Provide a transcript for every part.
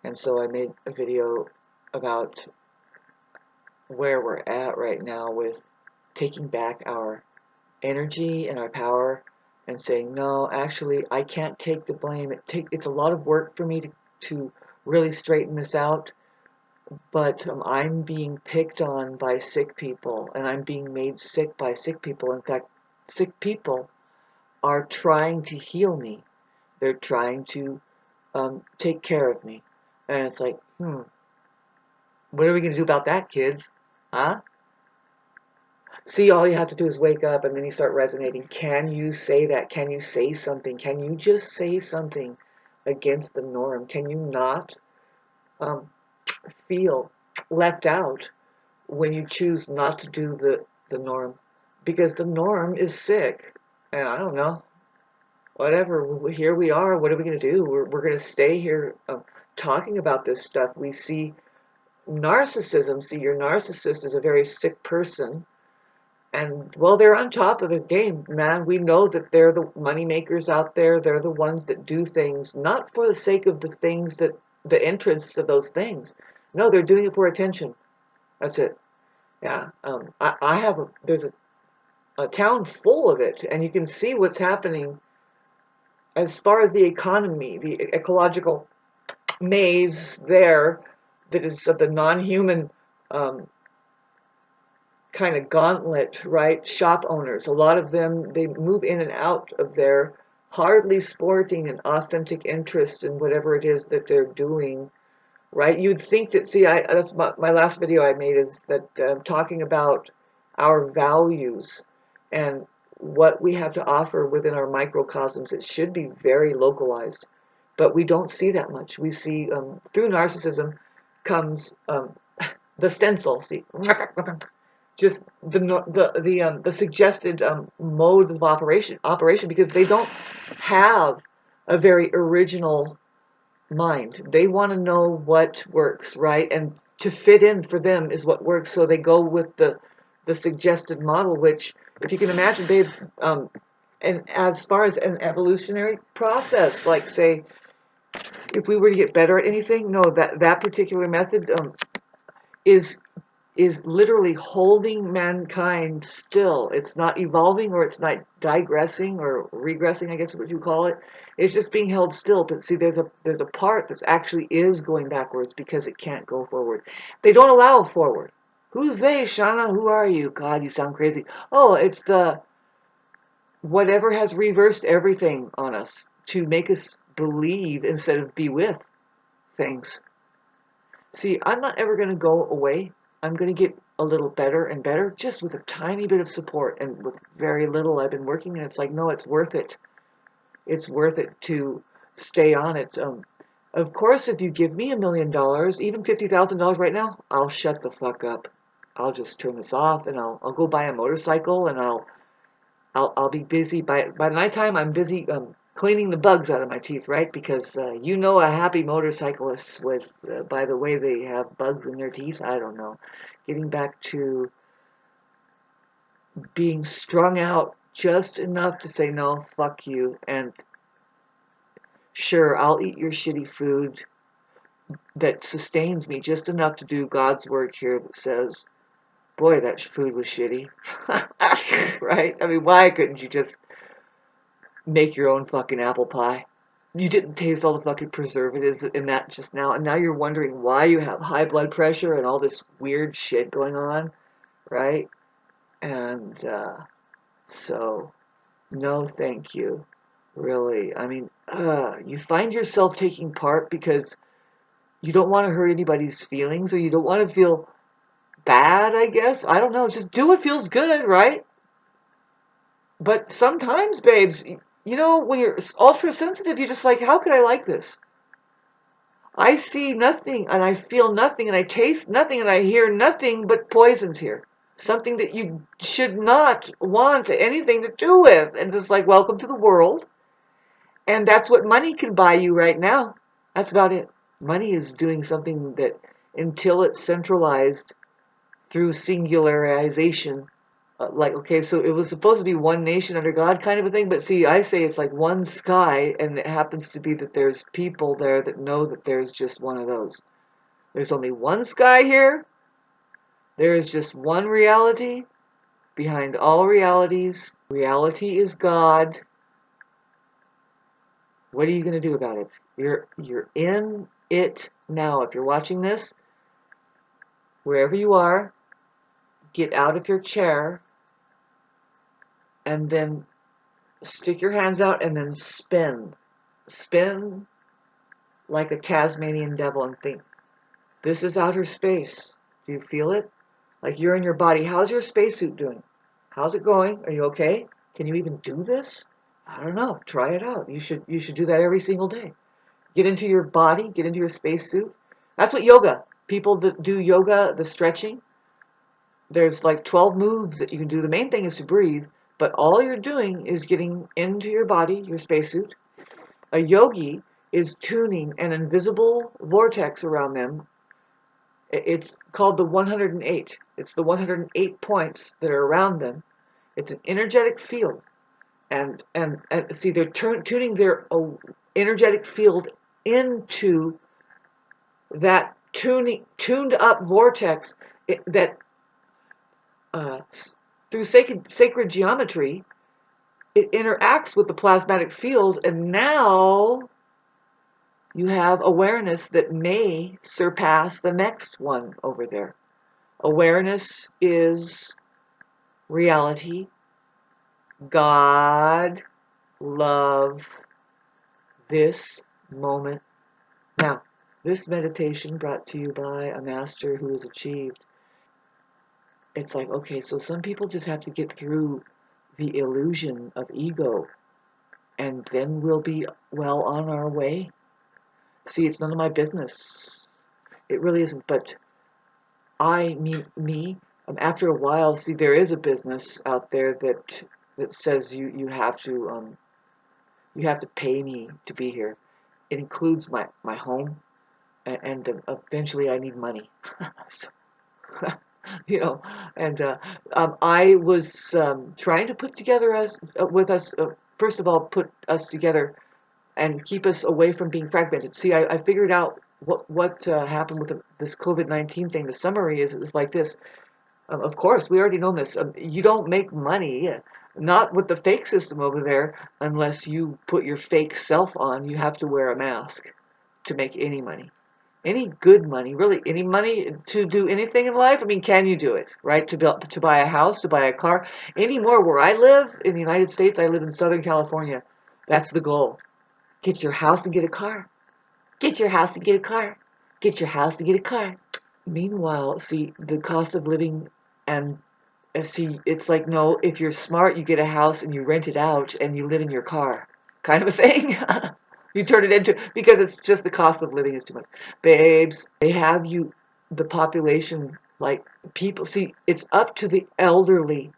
And so I made a video about where we're at right now with taking back our energy and our power and saying, no, actually, I can't take the blame. It's a lot of work for me to really straighten this out, but I'm being picked on by sick people, and I'm being made sick by sick people. In fact, sick people are trying to heal me. They're trying to take care of me. And it's like, what are we going to do about that, kids? Huh? See, all you have to do is wake up, and then you start resonating. Can you say that? Can you say something? Can you just say something against the norm? Can you not feel left out when you choose not to do the norm? Because the norm is sick. And I don't know. Whatever. Here we are. What are we going to do? We're going to stay here talking about this stuff. We see narcissism. See, your narcissist is a very sick person. And, well, they're on top of the game, man. We know that they're the money makers out there. They're the ones that do things, not for the sake of the things that, the interests of those things. No, they're doing it for attention. That's it. Yeah. I have there's a town full of it, and you can see what's happening as far as the economy, the ecological maze there that is of the non-human kind of gauntlet, right? Shop owners, a lot of them, they move in and out of there, hardly sporting an authentic interest in whatever it is that they're doing, right? You'd think that, see, that's my last video I made, is that talking about our values and what we have to offer within our microcosms. It should be very localized, but we don't see that much. We see, through narcissism comes the stencil, see, just the suggested mode of operation, because they don't have a very original mind. They want to know what works, right? And to fit in for them is what works. So they go with the suggested model, which, if you can imagine, babes, and as far as an evolutionary process, like, say, if we were to get better at anything, no, that particular method is literally holding mankind still. It's not evolving, or it's not digressing or regressing, I guess is what you call it. It's just being held still. But see, there's a part that actually is going backwards because it can't go forward. They don't allow forward. Who's they, Shauna? Who are you? God, you sound crazy. Oh, it's the whatever has reversed everything on us to make us believe instead of be with things. See, I'm not ever going to go away. I'm going to get a little better and better, just with a tiny bit of support, and with very little. I've been working, and it's like, no, it's worth it. It's worth it to stay on it. Of course, if you give me $1 million, even $50,000 right now, I'll shut the fuck up. I'll just turn this off, and I'll go buy a motorcycle, and I'll be busy. By nighttime, I'm busy cleaning the bugs out of my teeth, right? Because you know, a happy motorcyclist with, by the way they have bugs in their teeth, I don't know. Getting back to being strung out just enough to say, no, fuck you. And sure, I'll eat your shitty food that sustains me just enough to do God's work here that says, boy, that food was shitty. Right? I mean, why couldn't you just make your own fucking apple pie? You didn't taste all the fucking preservatives in that just now, and now you're wondering why you have high blood pressure and all this weird shit going on, right? And so, no thank you, really. I mean, you find yourself taking part because you don't want to hurt anybody's feelings, or you don't want to feel bad, I guess. I don't know, just do what feels good, right? But sometimes, babes, you know, when you're ultra sensitive, you're just like, how could I like this? I see nothing, and I feel nothing, and I taste nothing, and I hear nothing but poisons here. Something that you should not want anything to do with. And it's like, welcome to the world. And that's what money can buy you right now. That's about it. Money is doing something that, until it's centralized through singularization, Like, okay, so it was supposed to be one nation under God kind of a thing, but see, I say it's like one sky, and it happens to be that there's people there that know that there's just one of those. There's only one sky here. There is just one reality behind all realities. Reality is God. What are you going to do about it? You're in it now. If you're watching this, wherever you are, get out of your chair and then stick your hands out and then spin. Spin like a Tasmanian devil and think, this is outer space. Do you feel it? Like you're in your body. How's your spacesuit doing? How's it going? Are you okay? Can you even do this? I don't know. Try it out. You should do that every single day. Get into your body, get into your spacesuit. That's what yoga. People that do yoga, the stretching, there's like 12 moves that you can do. The main thing is to breathe, but all you're doing is getting into your body, your spacesuit. A yogi is tuning an invisible vortex around them. It's called the 108. It's the 108 points that are around them. It's an energetic field. And see, they're tuning their energetic field into that tuned up vortex that through sacred geometry, it interacts with the plasmatic field, and now you have awareness that may surpass the next one over there. Awareness is reality, God, love, this moment. Now, this meditation brought to you by a master who has achieved. It's like, okay, so some people just have to get through the illusion of ego, and then we'll be well on our way. See, it's none of my business. It really isn't. But me, after a while, see, there is a business out there that says you have to pay me to be here. It includes my home, and eventually I need money. So, you know, and I was trying to put together first of all, put us together and keep us away from being fragmented. See, I figured out what happened with this COVID-19 thing. The summary is it was like this. Of course, we already know this. You don't make money, not with the fake system over there, unless you put your fake self on. You have to wear a mask to make any money. Any good money, really, any money to do anything in life. I mean, can you do it, right? To buy a house, to buy a car. Anymore, where I live in the United States, I live in Southern California. That's the goal. Get your house and get a car. Get your house and get a car. Get your house and get a car. Meanwhile, see, the cost of living and see, it's like, no, if you're smart, you get a house and you rent it out and you live in your car, kind of a thing. You turn it into, because it's just the cost of living is too much. Babes, they have you, the population, like people, see, it's up to the elderly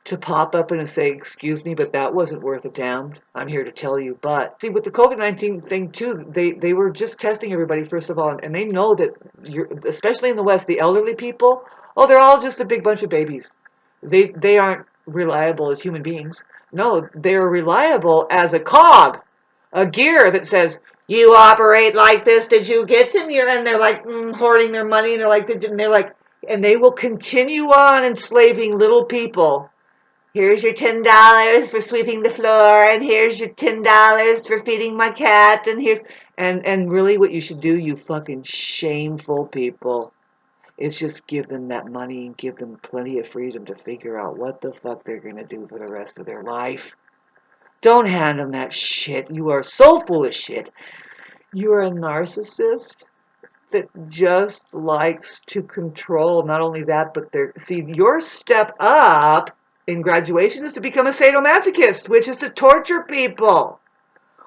to pop up and say, excuse me, but that wasn't worth a damn. I'm here to tell you. But see, with the COVID-19 thing too, they were just testing everybody first of all, and they know that especially in the West, the elderly people, oh, they're all just a big bunch of babies. They aren't reliable as human beings. No, they're reliable as a cog, a gear that says, you operate like this. Did you get them? And they're like hoarding their money, and they're like, and they will continue on enslaving little people. Here's your $10 for sweeping the floor, and here's your $10 for feeding my cat, and really what you should do, you fucking shameful people, is just give them that money and give them plenty of freedom to figure out what the fuck they're gonna do for the rest of their life. Don't hand them that shit. You are so full of shit. You are a narcissist that just likes to control. Not only that, but see, your step up in graduation is to become a sadomasochist, which is to torture people.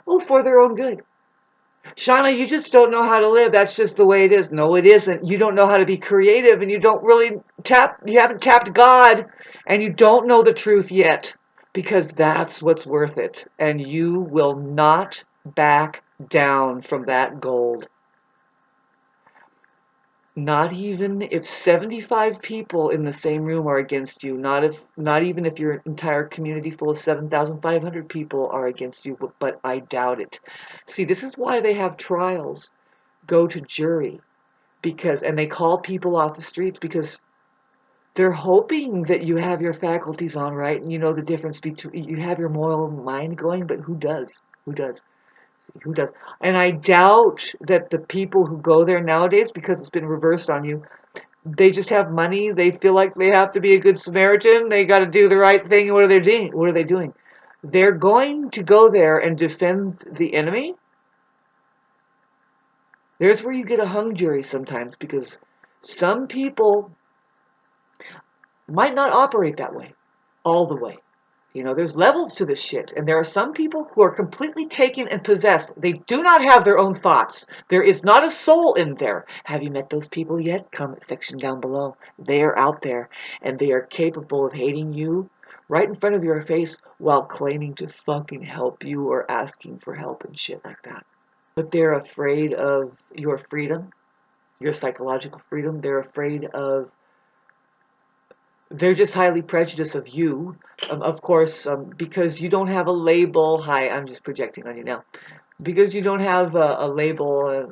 Oh, for their own good. Shauna, you just don't know how to live. That's just the way it is. No, it isn't. You don't know how to be creative, and you haven't tapped God, and you don't know the truth yet, because that's what's worth it. And you will not back down from that gold. Not even if 75 people in the same room are against you, not even if your entire community full of 7,500 people are against you, but I doubt it. See, this is why they have trials go to jury, and they call people off the streets, because they're hoping that you have your faculties on right and you know the difference between, you have your moral mind going, but who does? Who does? Who does? And I doubt that the people who go there nowadays, because it's been reversed on you, they just have money. They feel like they have to be a good Samaritan. They got to do the right thing. What are they doing? What are they doing? They're going to go there and defend the enemy. There's where you get a hung jury sometimes, because some people might not operate that way all the way. You know, there's levels to this shit. And there are some people who are completely taken and possessed. They do not have their own thoughts. There is not a soul in there. Have you met those people yet? Comment section down below. They are out there, and they are capable of hating you right in front of your face while claiming to fucking help you or asking for help and shit like that. But they're afraid of your freedom, your psychological freedom. They're just highly prejudiced of you, of course, because you don't have a label. Hi, I'm just projecting on you now. Because you don't have a label,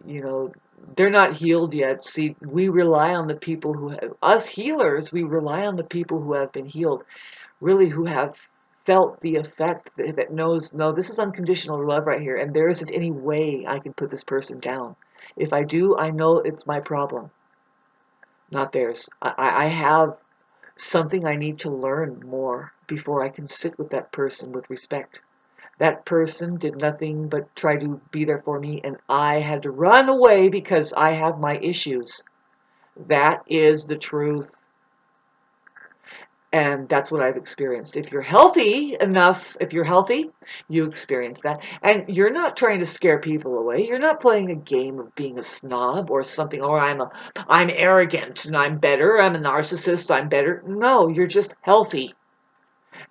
you know, they're not healed yet. See, we rely on the people us healers, we rely on the people who have been healed, really, who have felt the effect, that knows, no, this is unconditional love right here, and there isn't any way I can put this person down. If I do, I know it's my problem, not theirs. I have something I need to learn more before I can sit with that person with respect. That person did nothing but try to be there for me, and I had to run away because I have my issues. That is the truth. And that's what I've experienced. If you're healthy enough, if you're healthy, you experience that. And you're not trying to scare people away. You're not playing a game of being a snob or something, or I'm arrogant and I'm better, I'm a narcissist, I'm better. No, you're just healthy.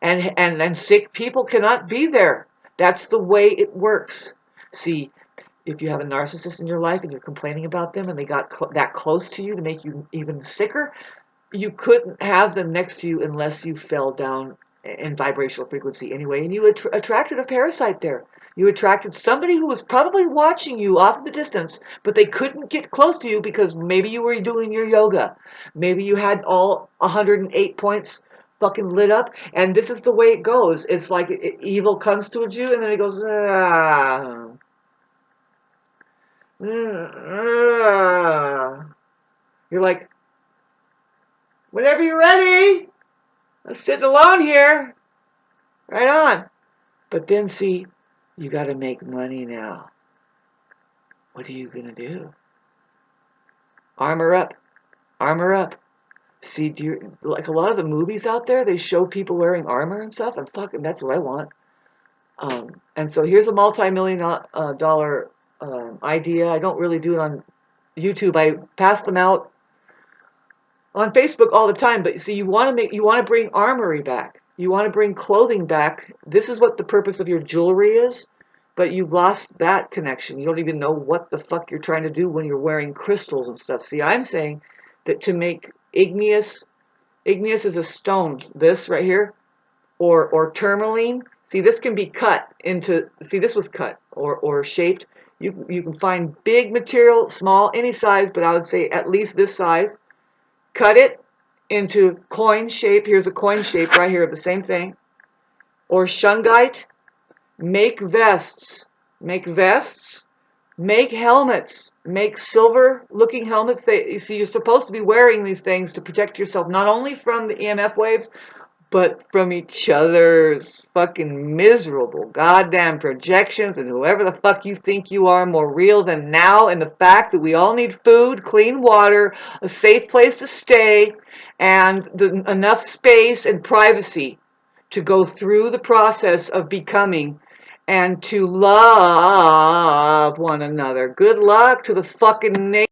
And sick people cannot be there. That's the way it works. See, if you have a narcissist in your life and you're complaining about them and they got that close to you to make you even sicker, you couldn't have them next to you unless you fell down in vibrational frequency anyway, and you attracted a parasite there. You attracted somebody who was probably watching you off in the distance, but they couldn't get close to you because maybe you were doing your yoga. Maybe you had all 108 points fucking lit up, and this is the way it goes. It's like evil comes towards you, and then it goes, ah. You're like, whenever you're ready, let's sit alone here. Right on. But then, see, you got to make money now. What are you going to do? Armor up. Armor up. See, like a lot of the movies out there, they show people wearing armor and stuff, and fucking, that's what I want. And so here's a multi-million dollar idea. I don't really do it on YouTube. I pass them out on Facebook all the time. But see, you want to bring armory back. You want to bring clothing back. This is what the purpose of your jewelry is, but you've lost that connection. You don't even know what the fuck you're trying to do when you're wearing crystals and stuff. See, I'm saying that to make igneous is a stone, this right here, or tourmaline. See, this can be cut into, see, this was cut or shaped. You can find big material, small, any size, but I would say at least this size. Cut it into coin shape. Here's a coin shape right here, the same thing. Or shungite. Make vests. Make vests. Make helmets. Make silver-looking helmets. You see, you're supposed to be wearing these things to protect yourself not only from the EMF waves, but from each other's fucking miserable goddamn projections and whoever the fuck you think you are more real than now, and the fact that we all need food, clean water, a safe place to stay, and enough space and privacy to go through the process of becoming and to love one another. Good luck to the fucking nation.